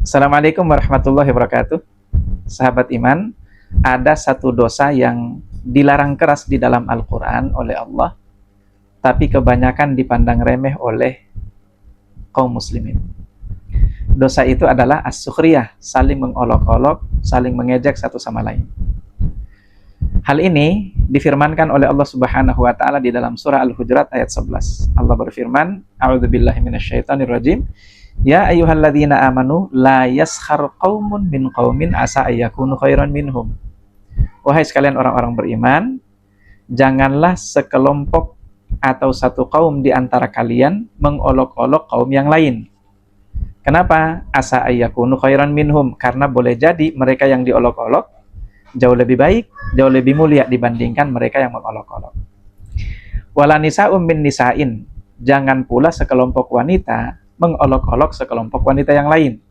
Assalamualaikum warahmatullahi wabarakatuh. Sahabat iman, ada satu dosa yang dilarang keras di dalam Al-Quran oleh Allah, tapi kebanyakan dipandang remeh oleh kaum muslimin. Dosa itu adalah as-sukhriyah, saling mengolok-olok, saling mengejek satu sama lain. Hal ini difirmankan oleh Allah Subhanahu wa taala di dalam surah Al-Hujurat ayat 11. Allah berfirman, A'udzubillahi minasyaitonirrajim. Ya ayyuhalladzina amanu la yaskhar qaumun min qaumin asa ayyakunu khairan minhum. Wahai sekalian orang-orang beriman, janganlah sekelompok atau satu kaum di antara kalian mengolok-olok kaum yang lain. Kenapa? Asa ayyakunu khairan minhum, karena boleh jadi mereka yang diolok-olok jauh lebih baik, jauh lebih mulia dibandingkan mereka yang mengolok-olok. Wala nisa'um min nisa'in, jangan pula sekelompok wanita mengolok-olok sekelompok wanita yang lain.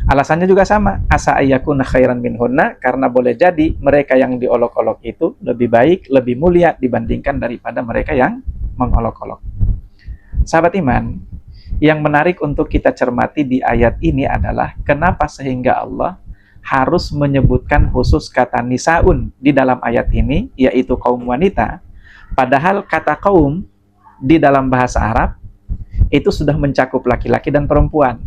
Alasannya juga sama, asa ayyakuna khairan minhunna, karena boleh jadi mereka yang diolok-olok itu lebih baik, lebih mulia dibandingkan daripada mereka yang mengolok-olok. Sahabat iman, yang menarik untuk kita cermati di ayat ini adalah kenapa sehingga Allah harus menyebutkan khusus kata nisaun di dalam ayat ini, yaitu kaum wanita, padahal kata kaum di dalam bahasa Arab itu sudah mencakup laki-laki dan perempuan.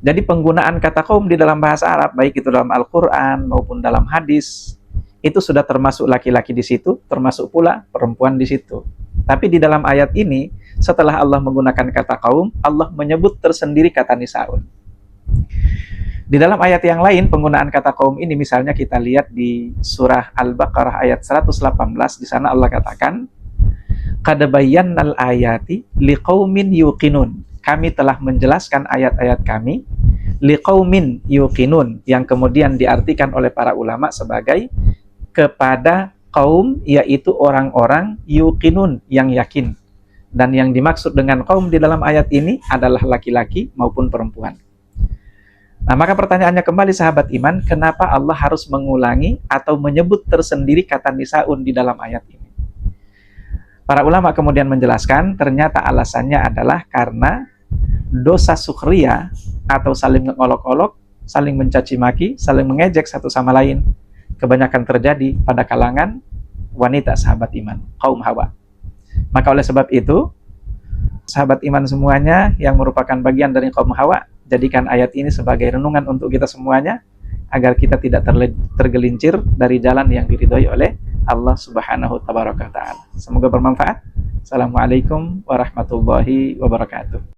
Jadi penggunaan kata kaum di dalam bahasa Arab, baik itu dalam Al-Quran maupun dalam hadis, itu sudah termasuk laki-laki di situ, termasuk pula perempuan di situ. Tapi di dalam ayat ini, setelah Allah menggunakan kata kaum, Allah menyebut tersendiri kata nisaun. Di dalam ayat yang lain, penggunaan kata kaum ini, misalnya kita lihat di surah Al-Baqarah ayat 118, di sana Allah katakan, Qad bayyannal ayati liqaumin yuqinun. Kami telah menjelaskan ayat-ayat kami liqaumin yuqinun, yang kemudian diartikan oleh para ulama sebagai kepada kaum, yaitu orang-orang yuqinun, yang yakin. Dan yang dimaksud dengan kaum di dalam ayat ini adalah laki-laki maupun perempuan. Nah, maka pertanyaannya kembali sahabat iman, kenapa Allah harus mengulangi atau menyebut tersendiri kata nisaun di dalam ayat ini? Para ulama kemudian menjelaskan, ternyata alasannya adalah karena dosa sukhriyah atau saling mengolok-olok, saling mencaci maki, saling mengejek satu sama lain, kebanyakan terjadi pada kalangan wanita sahabat iman, kaum Hawa. Maka oleh sebab itu, sahabat iman semuanya yang merupakan bagian dari kaum Hawa, jadikan ayat ini sebagai renungan untuk kita semuanya, agar kita tidak tergelincir dari jalan yang diridhoi oleh Allah Subhanahu wa ta'ala. Semoga bermanfaat. Assalamualaikum warahmatullahi wabarakatuh.